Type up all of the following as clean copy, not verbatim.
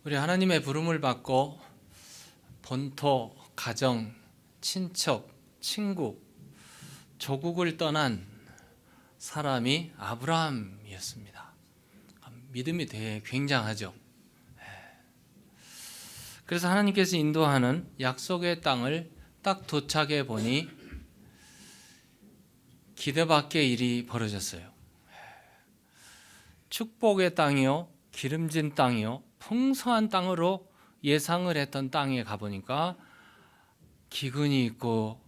우리 하나님의 부름을 받고 본토, 가정, 친척, 친구, 조국을 떠난 사람이 아브라함이었습니다. 믿음이 되게 굉장하죠. 그래서 하나님께서 인도하는 약속의 땅을 딱 도착해 보니 기대 밖의 일이 벌어졌어요. 축복의 땅이요, 기름진 땅이요, 풍성한 땅으로 예상을 했던 땅에 가보니까 기근이 있고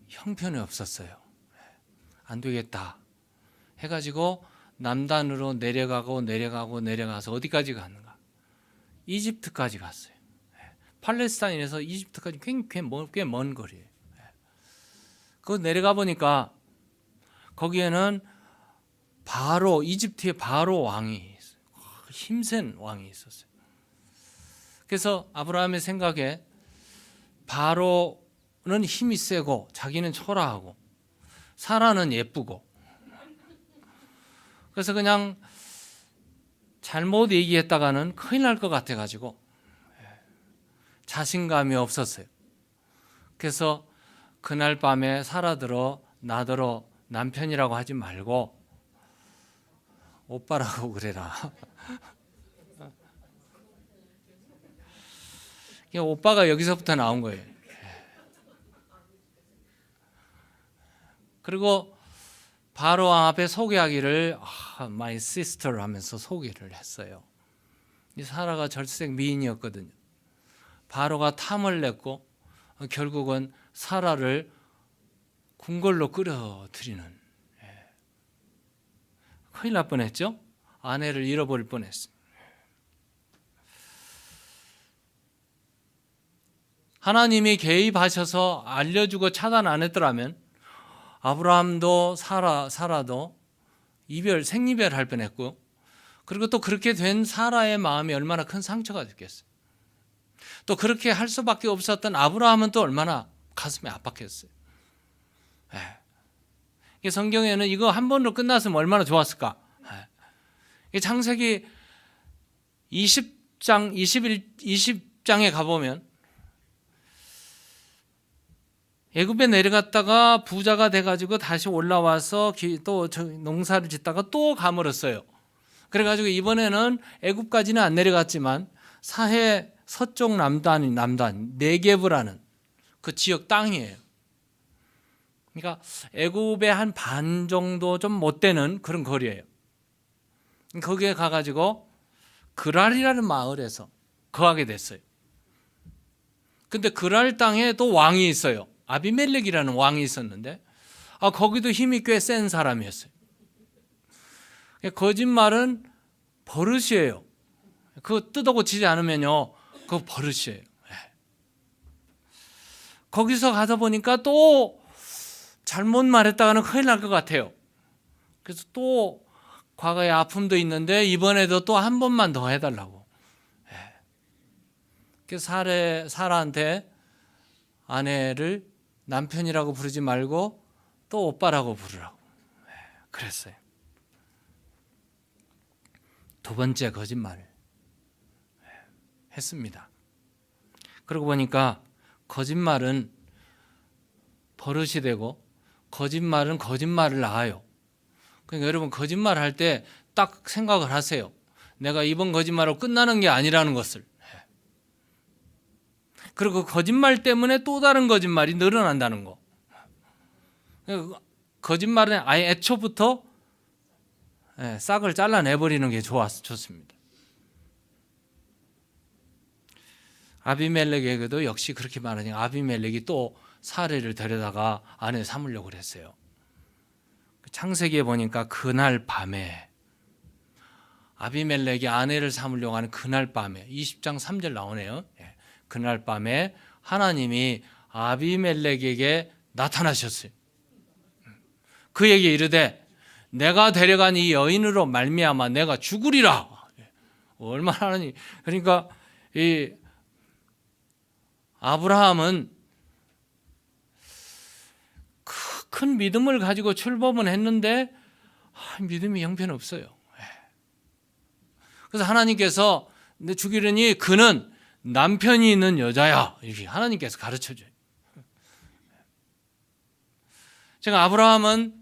형편이 없었어요. 안 되겠다 해가지고 남단으로 내려가서 어디까지 갔는가? 이집트까지 갔어요. 팔레스타인에서 이집트까지 꽤 먼 거리예요. 그거 내려가 보니까 거기에는 이집트의 바로 왕이 있어요. 힘센 왕이 있었어요. 그래서 아브라함의 생각에 바로는 힘이 세고 자기는 초라하고 사라는 예쁘고, 그래서 그냥 잘못 얘기했다가는 큰일 날 것 같아가지고 자신감이 없었어요. 그래서 그날 밤에 사라들어 나더러 남편이라고 하지 말고 오빠라고 그래라. 오빠가 여기서부터 나온 거예요. 그리고 바로 왕 앞에 소개하기를 my sister 하면서 소개를 했어요. 이 사라가 절색 미인이었거든요. 바로가 탐을 냈고 결국은 사라를 궁궐로 끌어들이는, 큰일 날 뻔했죠. 아내를 잃어버릴 뻔했어요. 하나님이 개입하셔서 알려주고 차단 안 했더라면 아브라함도 사라도 생이별 할 뻔했고, 그리고 또 그렇게 된 사라의 마음이 얼마나 큰 상처가 됐겠어요. 또 그렇게 할 수밖에 없었던 아브라함은 또 얼마나 가슴이 압박했어요. 성경에는 이거 한 번으로 끝났으면 얼마나 좋았을까. 창세기 20장에 가보면 애굽에 내려갔다가 부자가 돼가지고 다시 올라와서 또 농사를 짓다가 또 가물었어요. 그래가지고 이번에는 애굽까지는 안 내려갔지만 사해 서쪽 남단 네게브라는 그 지역 땅이에요. 그러니까 애굽의 한 반 정도 좀 못 되는 그런 거리예요. 거기에 가가지고 그랄이라는 마을에서 거하게 됐어요. 근데 그랄 땅에 또 왕이 있어요. 아비멜렉이라는 왕이 있었는데 거기도 힘이 꽤 센 사람이었어요. 거짓말은 버릇이에요. 그거 뜯어고치지 않으면요, 그거 버릇이에요. 거기서 가서 보니까 또 잘못 말했다가는 큰일 날 것 같아요. 그래서 또 과거의 아픔도 있는데 이번에도 또 한 번만 더 해달라고. 그래서 사라한테 아내를 남편이라고 부르지 말고 또 오빠라고 부르라고 그랬어요. 두 번째 거짓말을 했습니다. 그러고 보니까 거짓말은 버릇이 되고 거짓말은 거짓말을 낳아요. 그러니까 여러분, 거짓말 할 때 딱 생각을 하세요. 내가 이번 거짓말로 끝나는 게 아니라는 것을. 그리고 거짓말 때문에 또 다른 거짓말이 늘어난다는 거. 거짓말은 아예 애초부터 싹을 잘라내버리는 게 좋습니다. 아비멜렉에게도 역시 그렇게 말하니까 아비멜렉이 또 사례를 데려다가 아내 삼으려고 그랬어요. 창세기에 보니까 그날 밤에 아비멜렉이 아내를 삼으려고 하는 그날 밤에 20장 3절 나오네요. 그날 밤에 하나님이 아비멜렉에게 나타나셨어요. 그에게 이르되 내가 데려간 이 여인으로 말미암아 내가 죽으리라. 얼마나 하나님. 그러니까 이 아브라함은 큰 믿음을 가지고 출범은 했는데 믿음이 형편없어요. 그래서 하나님께서 근데 죽이려니 그는 남편이 있는 여자야. 이렇게 하나님께서 가르쳐줘요. 제가 아브라함은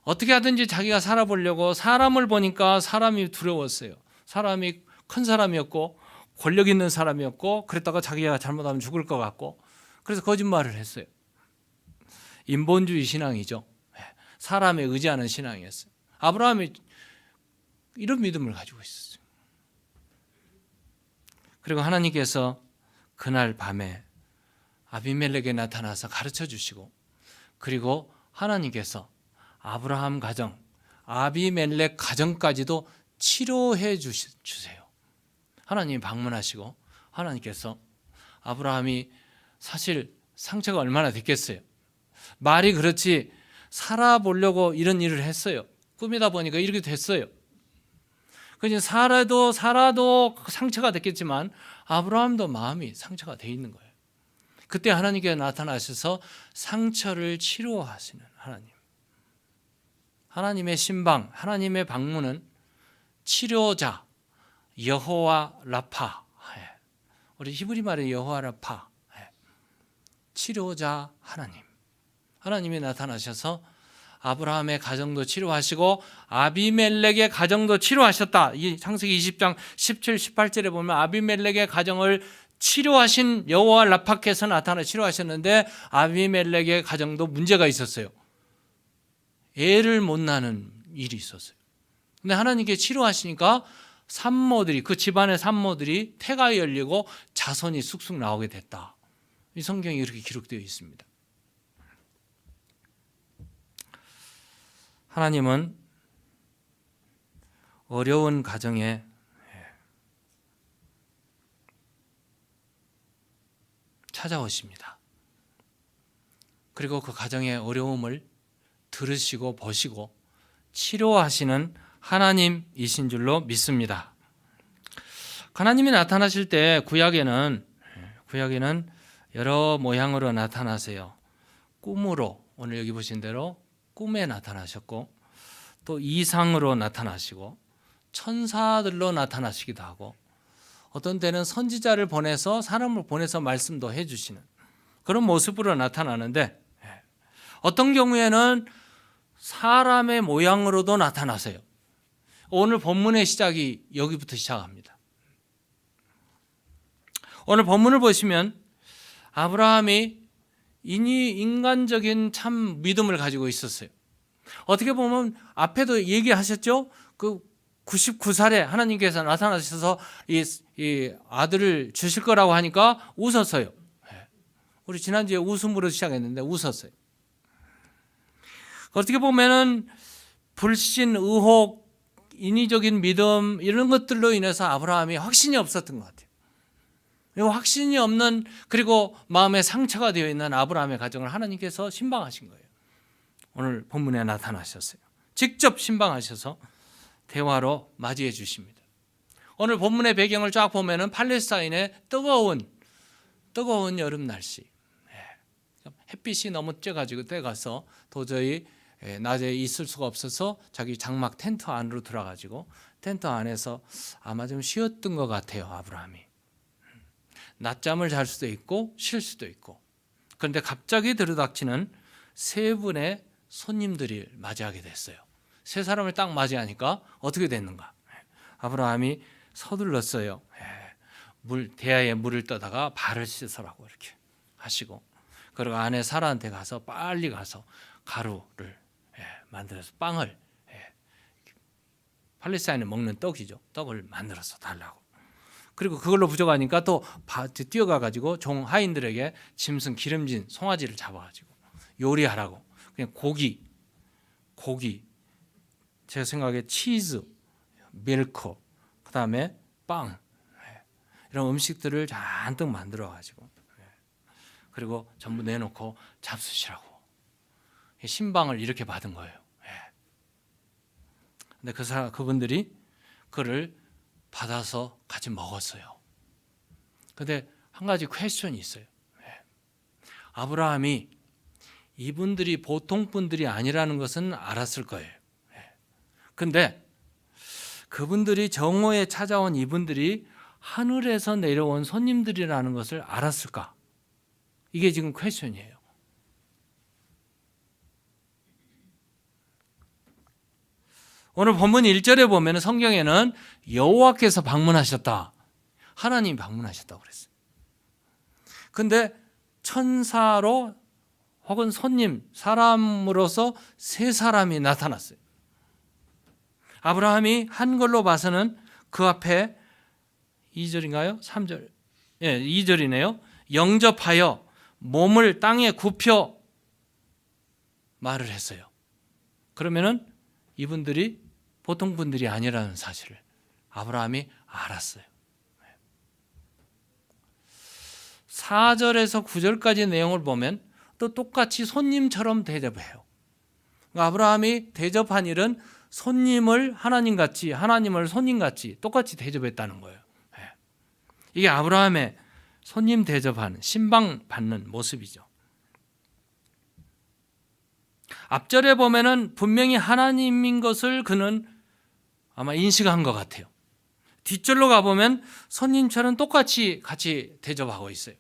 어떻게 하든지 자기가 살아보려고 사람을 보니까 사람이 두려웠어요. 사람이 큰 사람이었고 권력 있는 사람이었고 그랬다가 자기가 잘못하면 죽을 것 같고 그래서 거짓말을 했어요. 인본주의 신앙이죠. 사람에 의지하는 신앙이었어요. 아브라함이 이런 믿음을 가지고 있었어요. 그리고 하나님께서 그날 밤에 아비멜렉에 나타나서 가르쳐 주시고 그리고 하나님께서 아브라함 가정, 아비멜렉 가정까지도 치료해 주세요. 하나님이 방문하시고 하나님께서 아브라함이 사실 상처가 얼마나 됐겠어요. 말이 그렇지 살아보려고 이런 일을 했어요. 꿈이다 보니까 이렇게 됐어요. 그냥 살아도 상처가 됐겠지만 아브라함도 마음이 상처가 돼 있는 거예요. 그때 하나님께 나타나셔서 상처를 치료하시는 하나님. 하나님의 신방, 하나님의 방문은 치료자, 여호와 라파. 우리 히브리 말의 여호와 라파. 치료자 하나님. 하나님이 나타나셔서 아브라함의 가정도 치료하시고 아비멜렉의 가정도 치료하셨다. 이 창세기 20장 17, 18절에 보면 아비멜렉의 가정을 치료하신 여호와 라파께서 나타나 치료하셨는데 아비멜렉의 가정도 문제가 있었어요. 애를 못 낳는 일이 있었어요. 근데 하나님께 치료하시니까 산모들이 그 집안의 산모들이 태가 열리고 자손이 쑥쑥 나오게 됐다. 이 성경에 이렇게 기록되어 있습니다. 하나님은 어려운 가정에 찾아오십니다. 그리고 그 가정의 어려움을 들으시고 보시고 치료하시는 하나님이신 줄로 믿습니다. 하나님이 나타나실 때 구약에는 여러 모양으로 나타나세요. 꿈으로 오늘 여기 보신 대로 꿈에 나타나셨고 또 이상으로 나타나시고 천사들로 나타나시기도 하고 어떤 때는 선지자를 보내서 사람을 보내서 말씀도 해주시는 그런 모습으로 나타나는데 어떤 경우에는 사람의 모양으로도 나타나세요. 오늘 본문의 시작이 여기부터 시작합니다. 오늘 본문을 보시면 아브라함이 인간적인 참 믿음을 가지고 있었어요. 어떻게 보면 앞에도 얘기하셨죠. 그 99살에 하나님께서 나타나셔서 이 아들을 주실 거라고 하니까 웃었어요. 우리 지난주에 웃음으로 시작했는데 웃었어요. 어떻게 보면은 불신, 의혹, 인위적인 믿음 이런 것들로 인해서 아브라함이 확신이 없었던 것 같아요. 확신이 없는 그리고 마음에 상처가 되어 있는 아브라함의 가정을 하나님께서 신방하신 거예요. 오늘 본문에 나타나셨어요. 직접 신방하셔서 대화로 맞이해 주십니다. 오늘 본문의 배경을 쫙 보면은 팔레스타인의 뜨거운 여름 날씨. 햇빛이 너무 쬐가지고 때가서 도저히 낮에 있을 수가 없어서 자기 장막 텐트 안으로 들어가지고 텐트 안에서 아마 좀 쉬었던 것 같아요. 아브라함이. 낮잠을 잘 수도 있고 쉴 수도 있고. 그런데 갑자기 들이닥치는 세 분의 손님들이 맞이하게 됐어요. 세 사람을 딱 맞이하니까 어떻게 됐는가? 아브라함이 서둘렀어요. 대야에 물을 떠다가 발을 씻으라고 이렇게 하시고 그리고 아내 사라한테 가서 빨리 가서 가루를 만들어서 빵을 팔레스타인에 먹는 떡이죠. 떡을 만들어서 달라고. 그리고 그걸로 부족하니까 또 뛰어가 가지고 종 하인들에게 짐승 기름진 송아지를 잡아 가지고 요리하라고. 그냥 고기 제 생각에 치즈, 밀크, 그다음에 빵 이런 음식들을 잔뜩 만들어 가지고 그리고 전부 내놓고 잡수시라고 신방을 이렇게 받은 거예요. 근데 그분들이 그를 받아서 같이 먹었어요. 근데 한 가지 퀘스천이 있어요. 아브라함이 이분들이 보통 분들이 아니라는 것은 알았을 거예요. 근데 그분들이 정오에 찾아온 이분들이 하늘에서 내려온 손님들이라는 것을 알았을까? 이게 지금 퀘스천이에요. 오늘 본문 1절에 보면 성경에는 여호와께서 방문하셨다, 하나님이 방문하셨다고 그랬어요. 근데 천사로 혹은 손님, 사람으로서 세 사람이 나타났어요. 아브라함이 한 걸로 봐서는 그 앞에 2절인가요? 3절. 예, 2절이네요. 영접하여 몸을 땅에 굽혀 말을 했어요. 그러면은 이분들이 보통 분들이 아니라는 사실을 아브라함이 알았어요. 4절에서 9절까지 내용을 보면 또 똑같이 손님처럼 대접해요. 아브라함이 대접한 일은 손님을 하나님같이, 하나님을 손님같이 똑같이 대접했다는 거예요. 이게 아브라함의 손님 대접하는, 신방 받는 모습이죠. 앞절에 보면은 분명히 하나님인 것을 그는 아마 인식한 것 같아요. 뒷절로 가보면 손님처럼 똑같이 같이 대접하고 있어요.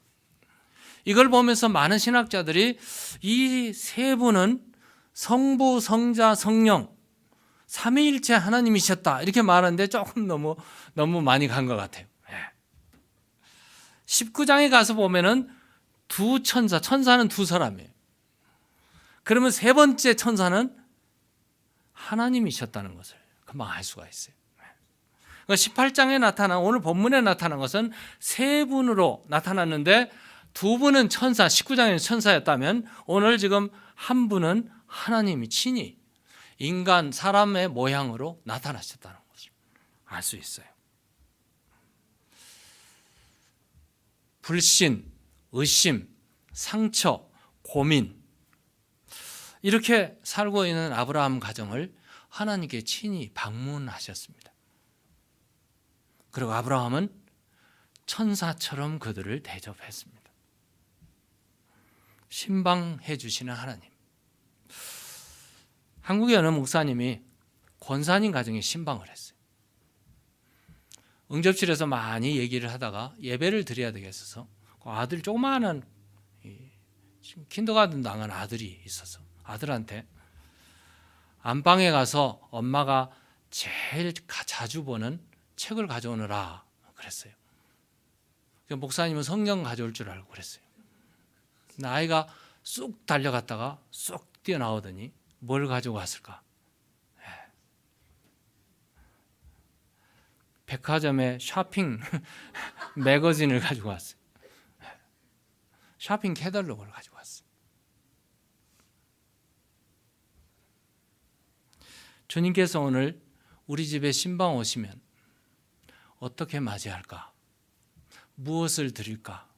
이걸 보면서 많은 신학자들이 이 세 분은 성부, 성자, 성령 삼위일체 하나님이셨다 이렇게 말하는데 조금 너무 많이 간 것 같아요. 19장에 가서 보면은 두 천사, 천사는 두 사람이에요. 그러면 세 번째 천사는 하나님이셨다는 것을 금방 알 수가 있어요. 18장에 나타난, 오늘 본문에 나타난 것은 세 분으로 나타났는데 두 분은 천사, 19장에는 천사였다면 오늘 지금 한 분은 하나님이 친히 인간, 사람의 모양으로 나타나셨다는 것을 알 수 있어요. 불신, 의심, 상처, 고민, 이렇게 살고 있는 아브라함 가정을 하나님께 친히 방문하셨습니다. 그리고 아브라함은 천사처럼 그들을 대접했습니다. 신방해 주시는 하나님. 한국의 어느 목사님이 권사님 가정에 신방을 했어요. 응접실에서 많이 얘기를 하다가 예배를 드려야 되겠어서 그 아들, 조그마한 지금 킨더가든 나간 아들이 있어서 아들한테 안방에 가서 엄마가 제일 자주 보는 책을 가져오느라 그랬어요. 목사님은 성경 가져올 줄 알고 그랬어요. 아이가 쑥 달려갔다가 쑥 뛰어나오더니 뭘 가지고 왔을까? 백화점에 쇼핑 매거진을 가지고 왔어요. 쇼핑 캐달로그를 가지고 왔어요. 주님께서 오늘 우리 집에 신방 오시면 어떻게 맞이할까? 무엇을 드릴까?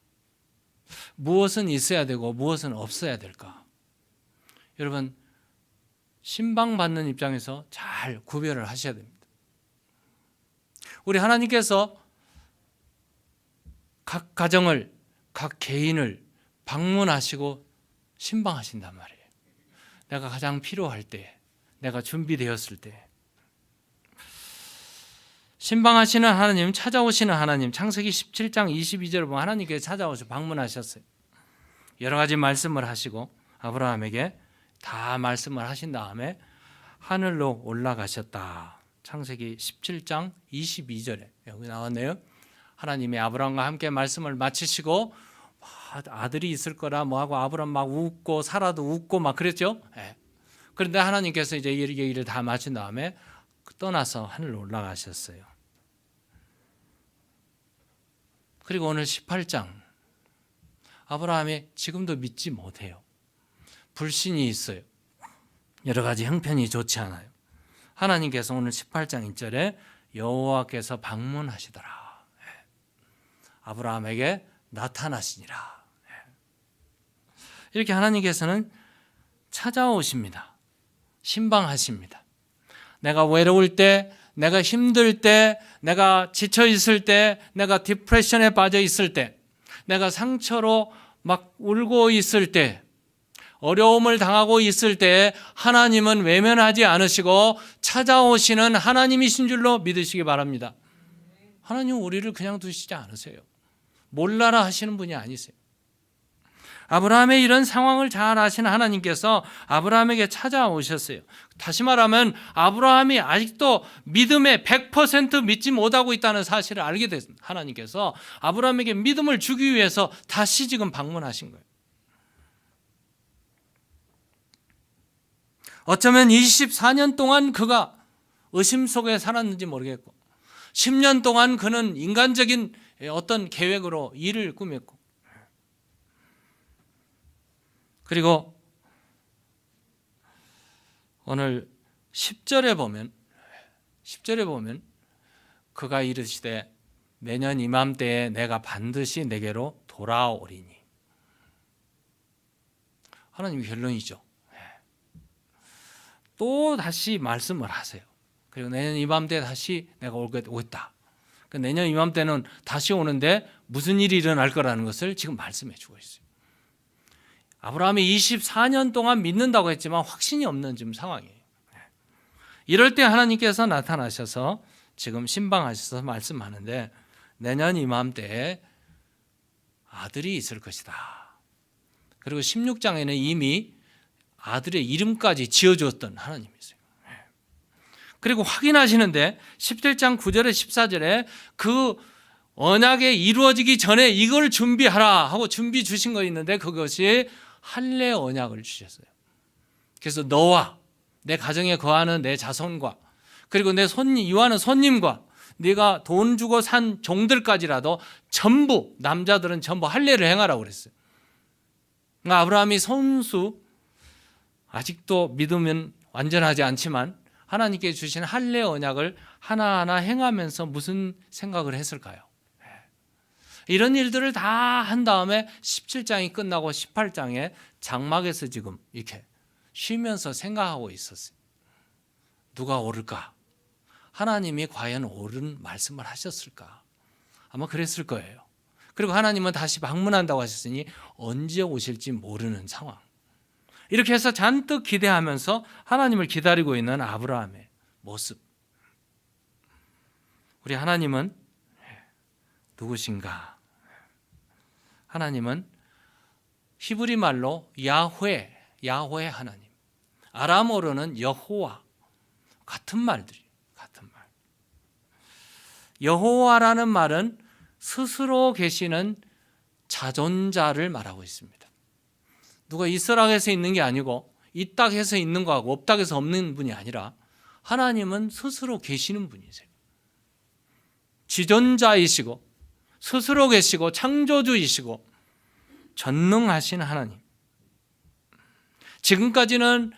무엇은 있어야 되고 무엇은 없어야 될까? 여러분, 신방 받는 입장에서 잘 구별을 하셔야 됩니다. 우리 하나님께서 각 가정을, 각 개인을 방문하시고 신방하신단 말이에요. 내가 가장 필요할 때, 내가 준비되었을 때. 신방하시는 하나님, 찾아오시는 하나님, 창세기 17장 22절을 보면 하나님께서 찾아오셔서 방문하셨어요. 여러 가지 말씀을 하시고 아브라함에게 다 말씀을 하신 다음에 하늘로 올라가셨다. 창세기 17장 22절에 여기 나왔네요. 하나님이 아브라함과 함께 말씀을 마치시고 아들이 있을 거라 뭐하고 아브라함 막 웃고 사라도 웃고 막 그랬죠. 그런데 하나님께서 이제 얘기를 다 마친 다음에 떠나서 하늘로 올라가셨어요. 그리고 오늘 18장 아브라함이 지금도 믿지 못해요. 불신이 있어요. 여러 가지 형편이 좋지 않아요. 하나님께서 오늘 18장 1절에 여호와께서 방문하시더라. 아브라함에게 나타나시니라. 이렇게 하나님께서는 찾아오십니다. 신방하십니다. 내가 외로울 때, 내가 힘들 때, 내가 지쳐 있을 때, 내가 디프레션에 빠져 있을 때, 내가 상처로 막 울고 있을 때, 어려움을 당하고 있을 때 하나님은 외면하지 않으시고 찾아오시는 하나님이신 줄로 믿으시기 바랍니다. 하나님은 우리를 그냥 두시지 않으세요. 몰라라 하시는 분이 아니세요. 아브라함의 이런 상황을 잘 아시는 하나님께서 아브라함에게 찾아오셨어요. 다시 말하면 아브라함이 아직도 믿음에 100% 믿지 못하고 있다는 사실을 알게 된 하나님께서 아브라함에게 믿음을 주기 위해서 다시 지금 방문하신 거예요. 어쩌면 24년 동안 그가 의심 속에 살았는지 모르겠고 10년 동안 그는 인간적인 어떤 계획으로 일을 꾸몄고 그리고 오늘 10절에 보면 그가 이르시되 내년 이맘때에 내가 반드시 내게로 돌아오리니. 하나님의 결론이죠. 또 다시 말씀을 하세요. 그리고 내년 이맘때에 다시 내가 오겠다. 내년 이맘때는 다시 오는데 무슨 일이 일어날 거라는 것을 지금 말씀해 주고 있어요. 아브라함이 24년 동안 믿는다고 했지만 확신이 없는 지금 상황이에요. 이럴 때 하나님께서 나타나셔서 지금 신방하셔서 말씀하는데 내년 이맘때에 아들이 있을 것이다. 그리고 16장에는 이미 아들의 이름까지 지어주었던 하나님이세요. 그리고 확인하시는데 17장 9절에 14절에 그 언약이 이루어지기 전에 이걸 준비하라 하고 준비 주신 거 있는데 그것이 할례 언약을 주셨어요. 그래서 너와 내 가정에 거하는 내 자손과 그리고 내 손님 이와는 손님과 네가 돈 주고 산 종들까지라도 전부 남자들은 전부 할례를 행하라고 그랬어요. 그러니까 아브라함이 손수 아직도 믿으면 완전하지 않지만 하나님께 주신 할례 언약을 하나하나 행하면서 무슨 생각을 했을까요? 이런 일들을 다 한 다음에 17장이 끝나고 18장에 장막에서 지금 이렇게 쉬면서 생각하고 있었어요. 누가 오를까? 하나님이 과연 옳은 말씀을 하셨을까? 아마 그랬을 거예요. 그리고 하나님은 다시 방문한다고 하셨으니 언제 오실지 모르는 상황. 이렇게 해서 잔뜩 기대하면서 하나님을 기다리고 있는 아브라함의 모습. 우리 하나님은 누구신가? 하나님은 히브리 말로 야훼 하나님, 아람어로는 여호와, 같은 말들이에요. 같은 말. 여호와라는 말은 스스로 계시는 자존자를 말하고 있습니다. 누가 있으라 해서 있는 게 아니고 있다 해서 있는 거하고 없다 해서 없는 분이 아니라 하나님은 스스로 계시는 분이세요. 지존자이시고 스스로 계시고 창조주이시고 전능하신 하나님. 지금까지는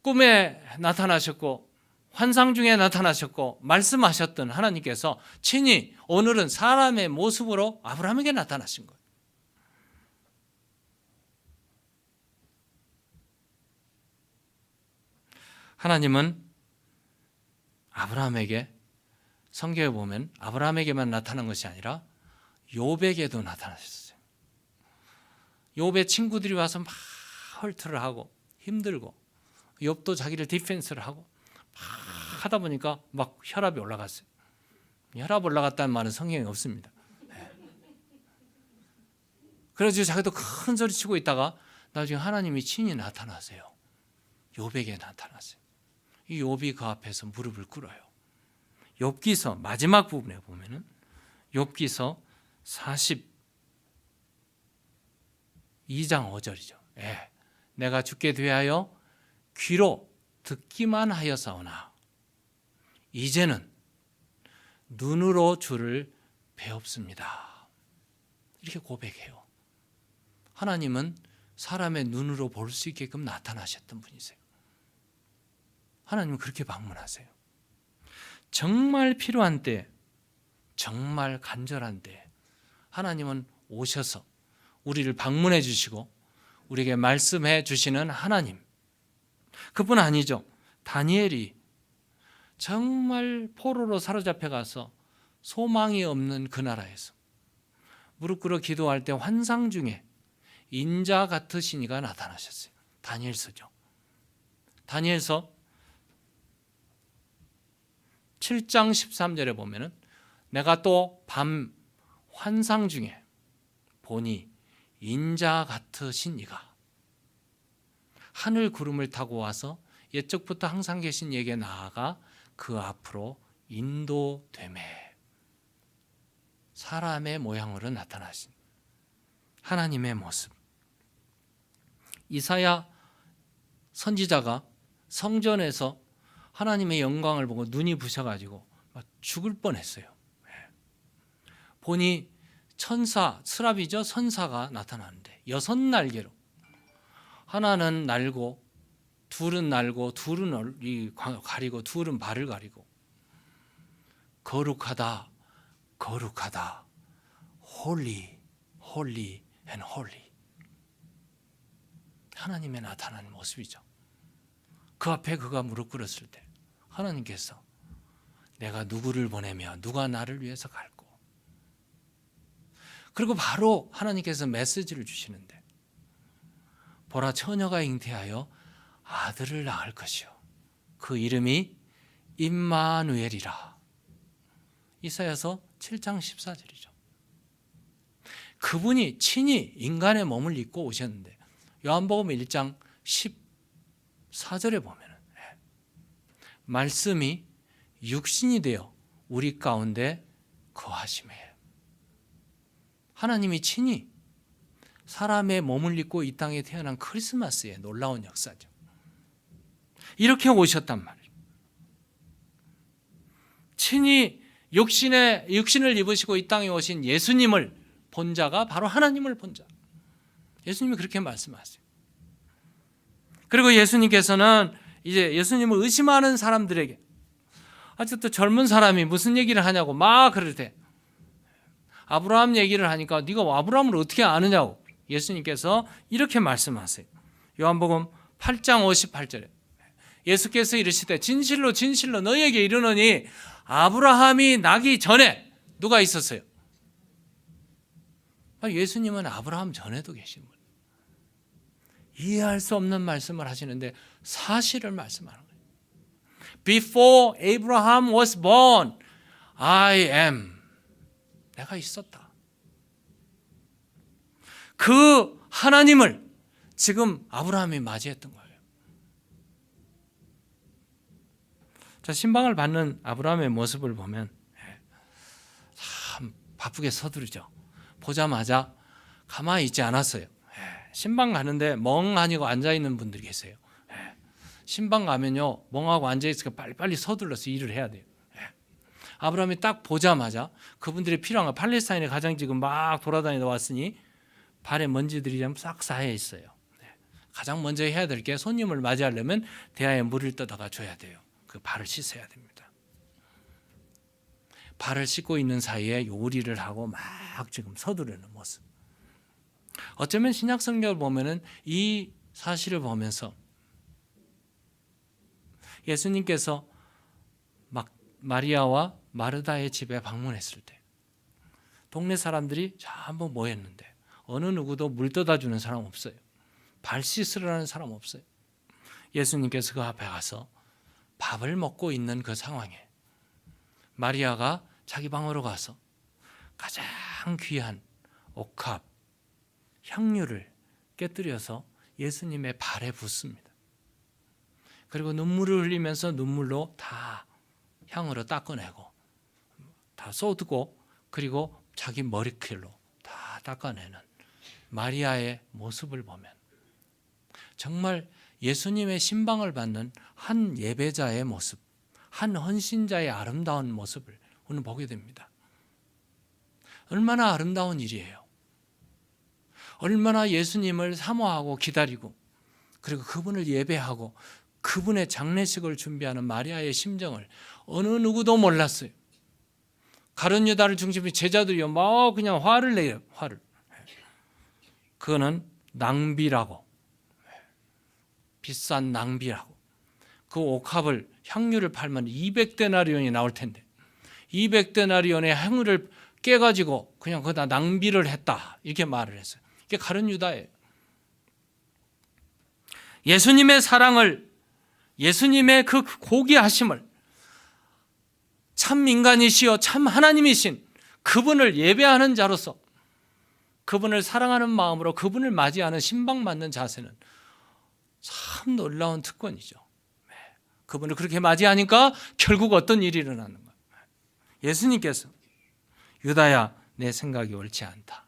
꿈에 나타나셨고 환상 중에 나타나셨고 말씀하셨던 하나님께서 친히 오늘은 사람의 모습으로 아브라함에게 나타나신 거예요. 하나님은 아브라함에게 성경에 보면 아브라함에게만 나타난 것이 아니라 욥에게도 나타나셨어요. 욥의 친구들이 와서 막 헐트를 하고 힘들고 욥도 자기를 디펜스를 하고 막 하다 보니까 막 혈압이 올라갔어요. 혈압 올라갔다는 말은 성경에 없습니다. 그래서 자기도 큰 소리 치고 있다가 나중에 하나님이 친히 나타나세요. 욥에게 나타나세요. 이 욥이 그 앞에서 무릎을 꿇어요. 욥기서 마지막 부분에 보면은 욥기서 42장 5절이죠. 내가 주께 대하여 귀로 듣기만 하였사오나 이제는 눈으로 주를 배웁습니다. 이렇게 고백해요. 하나님은 사람의 눈으로 볼 수 있게끔 나타나셨던 분이세요. 하나님은 그렇게 방문하세요. 정말 필요한 때, 정말 간절한 때 하나님은 오셔서 우리를 방문해 주시고 우리에게 말씀해 주시는 하나님. 그뿐 아니죠. 다니엘이 정말 포로로 사로잡혀 가서 소망이 없는 그 나라에서 무릎 꿇어 기도할 때 환상 중에 인자 같으신 이가 나타나셨어요. 다니엘서죠. 다니엘서 7장 13절에 보면은 내가 또 밤 환상 중에 보니 인자 같으신 이가 하늘 구름을 타고 와서 옛적부터 항상 계신 이에게 나아가 그 앞으로 인도되매 사람의 모양으로 나타나신 하나님의 모습. 이사야 선지자가 성전에서 하나님의 영광을 보고 눈이 부셔가지고 막 죽을 뻔했어요. 보니 천사, 스라비죠, 선사가 나타나는데 6날개로 하나는 날고 둘은 날고 둘은 가리고 둘은 발을 가리고 거룩하다 거룩하다 holy holy and holy 하나님의 나타나는 모습이죠. 그 앞에 그가 무릎 꿇었을 때 하나님께서 내가 누구를 보내며 누가 나를 위해서 갈고, 그리고 바로 하나님께서 메시지를 주시는데 보라 처녀가 잉태하여 아들을 낳을 것이요 그 이름이 임마누엘이라. 이사야서 7장 14절이죠. 그분이 친히 인간의 몸을 입고 오셨는데 요한복음 1장 14절에 보면 말씀이 육신이 되어 우리 가운데 거하심에 하나님이 친히 사람의 몸을 입고 이 땅에 태어난 크리스마스의 놀라운 역사죠. 이렇게 오셨단 말이에요. 친히 육신을 입으시고 이 땅에 오신 예수님을 본 자가 바로 하나님을 본 자. 예수님이 그렇게 말씀하세요. 그리고 예수님께서는 이제 예수님을 의심하는 사람들에게 아직도 젊은 사람이 무슨 얘기를 하냐고 막 그럴 때 아브라함 얘기를 하니까 네가 아브라함을 어떻게 아느냐고 예수님께서 이렇게 말씀하세요. 요한복음 8장 58절에 예수께서 이르시되 진실로 진실로 너희에게 이르노니 아브라함이 나기 전에 누가 있었어요? 예수님은 아브라함 전에도 계신 분. 이해할 수 없는 말씀을 하시는데 사실을 말씀하는 거예요. Before Abraham was born, I am. 내가 있었다. 그 하나님을 지금 아브라함이 맞이했던 거예요. 자, 신방을 받는 아브라함의 모습을 보면 참 바쁘게 서두르죠. 보자마자 가만히 있지 않았어요. 신방 가는데 멍하니 앉아있는 분들이 계세요. 신방 가면요 멍하고 앉아있으니까 빨리빨리 서둘러서 일을 해야 돼요. 아브라함이 딱 보자마자 그분들이 필요한 거 팔레스타인에 가장 지금 막 돌아다니다 왔으니 발에 먼지들이 좀 싹 쌓여 있어요. 가장 먼저 해야 될 게 손님을 맞이하려면 대야에 물을 떠다가 줘야 돼요. 그 발을 씻어야 됩니다. 발을 씻고 있는 사이에 요리를 하고 막 지금 서두르는 모습. 어쩌면 신약 성경을 보면은 이 사실을 보면서 예수님께서 막 마리아와 마르다의 집에 방문했을 때 동네 사람들이 전부 모였는데 어느 누구도 물 떠다 주는 사람 없어요. 발 씻으라는 사람 없어요. 예수님께서 그 앞에 가서 밥을 먹고 있는 그 상황에 마리아가 자기 방으로 가서 가장 귀한 옥합 향유를 깨뜨려서 예수님의 발에 붓습니다. 그리고 눈물을 흘리면서 눈물로 다 향으로 닦아내고 다 쏟고 그리고 자기 머리칼로 다 닦아내는 마리아의 모습을 보면 정말 예수님의 신방을 받는 한 예배자의 모습, 한 헌신자의 아름다운 모습을 오늘 보게 됩니다. 얼마나 아름다운 일이에요. 얼마나 예수님을 사모하고 기다리고 그리고 그분을 예배하고 그분의 장례식을 준비하는 마리아의 심정을 어느 누구도 몰랐어요. 가룟 유다를 중심으로 제자들이요 막 그냥 화를 내요. 화를. 그거는 낭비라고, 비싼 낭비라고. 그 옥합을 향유를 팔면 200데나리온이 나올 텐데 200데나리온의 향유를 깨가지고 그냥 거기다 낭비를 했다 이렇게 말을 했어요. 이게 가룟 유다예요. 예수님의 사랑을, 예수님의 그 고귀하심을 참 인간이시여 참 하나님이신 그분을 예배하는 자로서 그분을 사랑하는 마음으로 그분을 맞이하는 신방맞는 자세는 참 놀라운 특권이죠. 그분을 그렇게 맞이하니까 결국 어떤 일이 일어나는 거예요. 예수님께서 유다야 내 생각이 옳지 않다.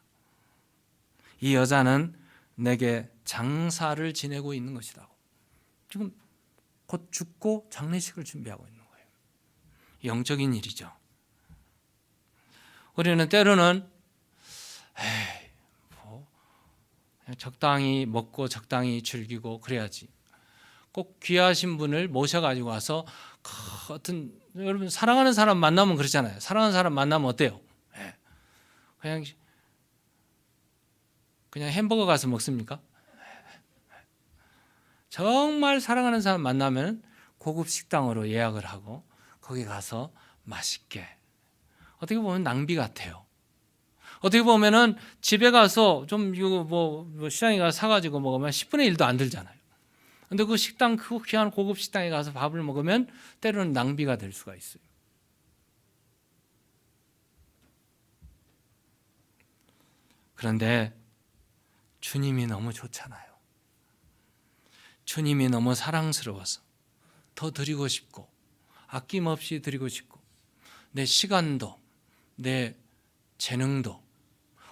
이 여자는 내게 장사를 지내고 있는 것이다. 지금 곧 죽고 장례식을 준비하고 있는 거예요. 영적인 일이죠. 우리는 때로는 그냥 적당히 먹고 적당히 즐기고 그래야지. 꼭 귀하신 분을 모셔가지고 와서 어떤 여러분 사랑하는 사람 만나면 그렇잖아요. 사랑하는 사람 만나면 어때요? 그냥 햄버거 가서 먹습니까? 정말 사랑하는 사람 만나면 고급 식당으로 예약을 하고 거기 가서 맛있게, 어떻게 보면 낭비 같아요. 어떻게 보면은 집에 가서 좀 이거 뭐 시장에 가서 사가지고 먹으면 10분의 1도 안 들잖아요. 근데 그 식당, 그 귀한 고급 식당에 가서 밥을 먹으면 때로는 낭비가 될 수가 있어요. 그런데 주님이 너무 좋잖아요. 주님이 너무 사랑스러워서 더 드리고 싶고 아낌없이 드리고 싶고 내 시간도 내 재능도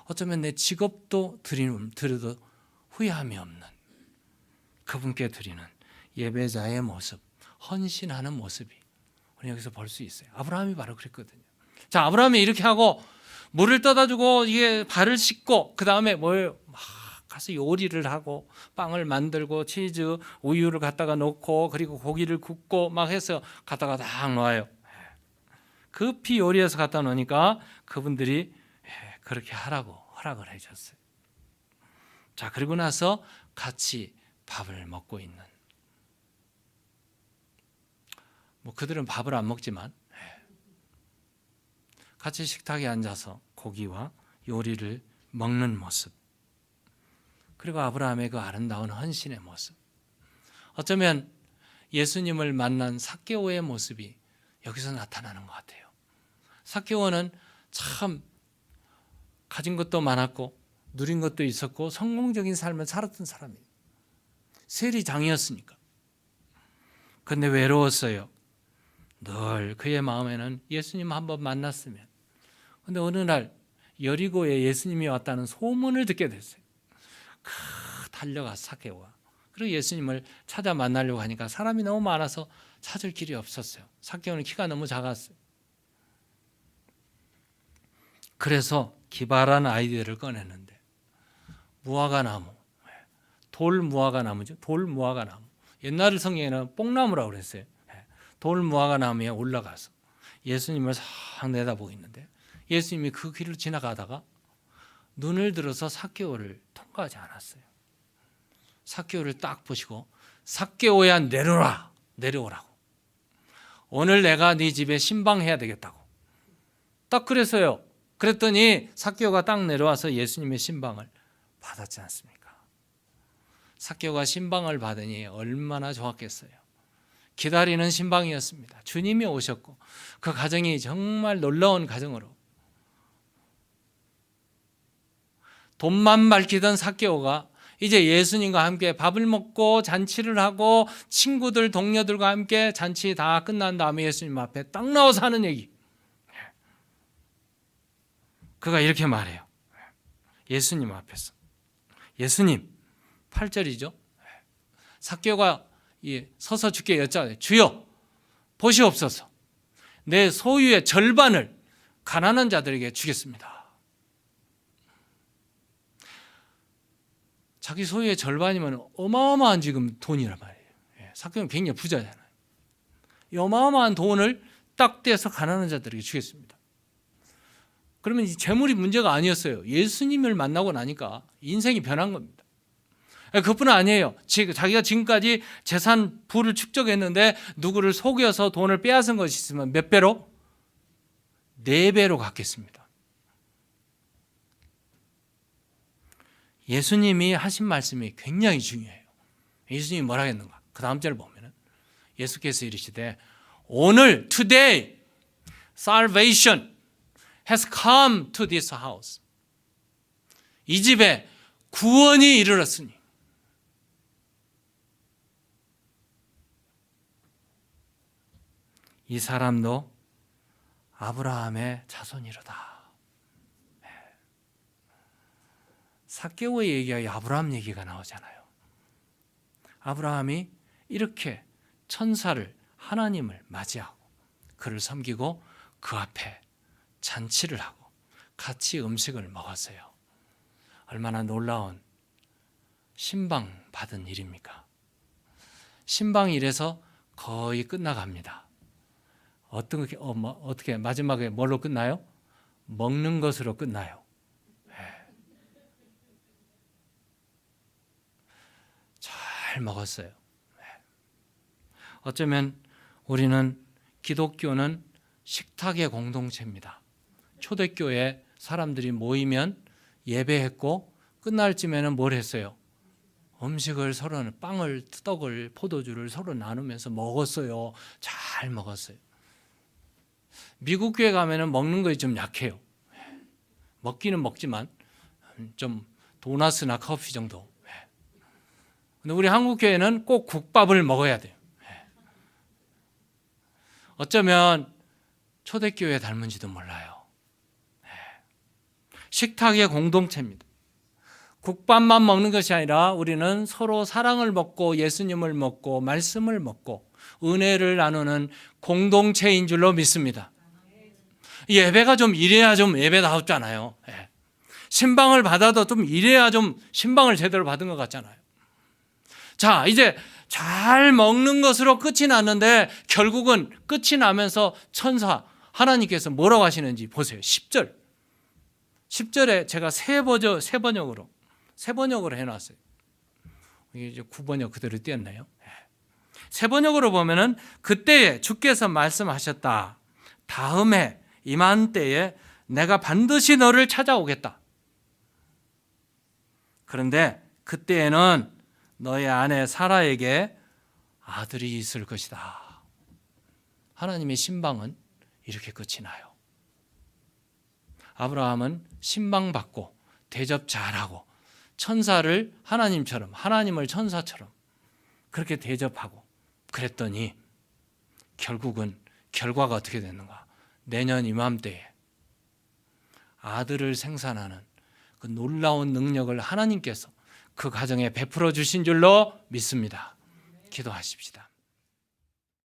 어쩌면 내 직업도 드려도 후회함이 없는 그분께 드리는 예배자의 모습, 헌신하는 모습이 우리 여기서 볼 수 있어요. 아브라함이 바로 그랬거든요. 자, 아브라함이 이렇게 하고 물을 떠다주고 이게 발을 씻고 그 다음에 뭐예요? 막 가서 요리를 하고 빵을 만들고 치즈, 우유를 갖다가 넣고 그리고 고기를 굽고 막 해서 갖다가 딱 놓아요. 급히 요리해서 갖다 놓으니까 그분들이 그렇게 하라고 허락을 해줬어요. 자, 그리고 나서 같이 밥을 먹고 있는, 뭐 그들은 밥을 안 먹지만 같이 식탁에 앉아서 고기와 요리를 먹는 모습, 그리고 아브라함의 그 아름다운 헌신의 모습, 어쩌면 예수님을 만난 삭개오의 모습이 여기서 나타나는 것 같아요. 삭개오는 참 가진 것도 많았고 누린 것도 있었고 성공적인 삶을 살았던 사람이에요. 세리장이었으니까. 그런데 외로웠어요. 늘 그의 마음에는 예수님 한번 만났으면. 그런데 어느 날 여리고에 예수님이 왔다는 소문을 듣게 됐어요. 달려가서 삭개오가. 그리고 예수님을 찾아 만나려고 하니까 사람이 너무 많아서 찾을 길이 없었어요. 삭개오는 키가 너무 작았어요. 그래서 기발한 아이디어를 꺼냈는데 무화과나무, 돌 무화과나무죠. 돌 무화과나무. 옛날 성경에는 뽕나무라고 그랬어요. 돌 무화과나무에 올라가서 예수님을 싹 내다보고 있는데 예수님이 그 길을 지나가다가 눈을 들어서 삭개오를 통과하지 않았어요. 삭개오를 딱 보시고 삭개오야 내려오라고. 오늘 내가 네 집에 신방해야 되겠다고. 딱 그랬어요. 그랬더니 삭개오가 딱 내려와서 예수님의 신방을 받았지 않습니까? 삭개오가 신방을 받으니 얼마나 좋았겠어요. 기다리는 신방이었습니다. 주님이 오셨고 그 가정이 정말 놀라운 가정으로, 돈만 밝히던 삭개오가 이제 예수님과 함께 밥을 먹고 잔치를 하고 친구들 동료들과 함께 잔치 다 끝난 다음에 예수님 앞에 딱 나와서 하는 얘기, 그가 이렇게 말해요. 예수님 앞에서, 예수님 8절이죠. 삭개오가 서서 주께 여쭤요. 주여 보시옵소서, 내 소유의 절반을 가난한 자들에게 주겠습니다. 자기 소유의 절반이면 어마어마한 지금 돈이란 말이에요. 삭개오는 굉장히 부자잖아요. 이 어마어마한 돈을 딱 떼서 가난한 자들에게 주겠습니다. 그러면 이 재물이 문제가 아니었어요. 예수님을 만나고 나니까 인생이 변한 겁니다. 그뿐 아니에요. 자기가 지금까지 재산 부를 축적했는데 누구를 속여서 돈을 빼앗은 것이 있으면 몇 배로? 4배로 갚겠습니다. 예수님이 하신 말씀이 굉장히 중요해요. 예수님이 뭐라 했는가? 그 다음 절을 보면은 예수께서 이르시되 오늘 today salvation has come to this house. 이 집에 구원이 이르렀으니. 이 사람도 아브라함의 자손이로다. 삭개오의 얘기가 아브라함 얘기가 나오잖아요. 아브라함이 이렇게 천사를, 하나님을 맞이하고 그를 섬기고 그 앞에 잔치를 하고 같이 음식을 먹었어요. 얼마나 놀라운 신방 받은 일입니까? 신방이 이래서 거의 끝나갑니다. 어떻게 마지막에 뭘로 끝나요? 먹는 것으로 끝나요. 잘 먹었어요. 어쩌면 우리는 기독교는 식탁의 공동체입니다. 초대교회 사람들이 모이면 예배했고 끝날 쯤에는 뭘 했어요? 음식을 서로, 빵을, 떡을, 포도주를 서로 나누면서 먹었어요. 잘 먹었어요. 미국 교회 가면은 먹는 거에 좀 약해요. 먹기는 먹지만 좀 도나스나 커피 정도. 근데 우리 한국 교회는 꼭 국밥을 먹어야 돼요. 어쩌면 초대교회 닮은지도 몰라요. 식탁의 공동체입니다. 국밥만 먹는 것이 아니라 우리는 서로 사랑을 먹고 예수님을 먹고 말씀을 먹고 은혜를 나누는 공동체인 줄로 믿습니다. 예배가 좀 이래야 좀 예배다웠잖아요. 신방을 받아도 좀 이래야 좀 신방을 제대로 받은 것 같잖아요. 자, 이제 잘 먹는 것으로 끝이 났는데 결국은 끝이 나면서 천사 하나님께서 뭐라고 하시는지 보세요. 10절. 10절에 제가 세 번역으로 해놨어요. 이게 이제 9번역 그대로 띄었나요? 세 번역으로 보면은 그때에 주께서 말씀하셨다. 다음에 이맘때에 내가 반드시 너를 찾아오겠다. 그런데 그때에는 너의 아내 사라에게 아들이 있을 것이다. 하나님의 신방은 이렇게 끝이 나요. 아브라함은 신방받고 대접 잘하고 천사를 하나님처럼, 하나님을 천사처럼 그렇게 대접하고 그랬더니 결국은 결과가 어떻게 됐는가? 내년 이맘때에 아들을 생산하는 그 놀라운 능력을 하나님께서 그 가정에 베풀어 주신 줄로 믿습니다. 기도하십시다.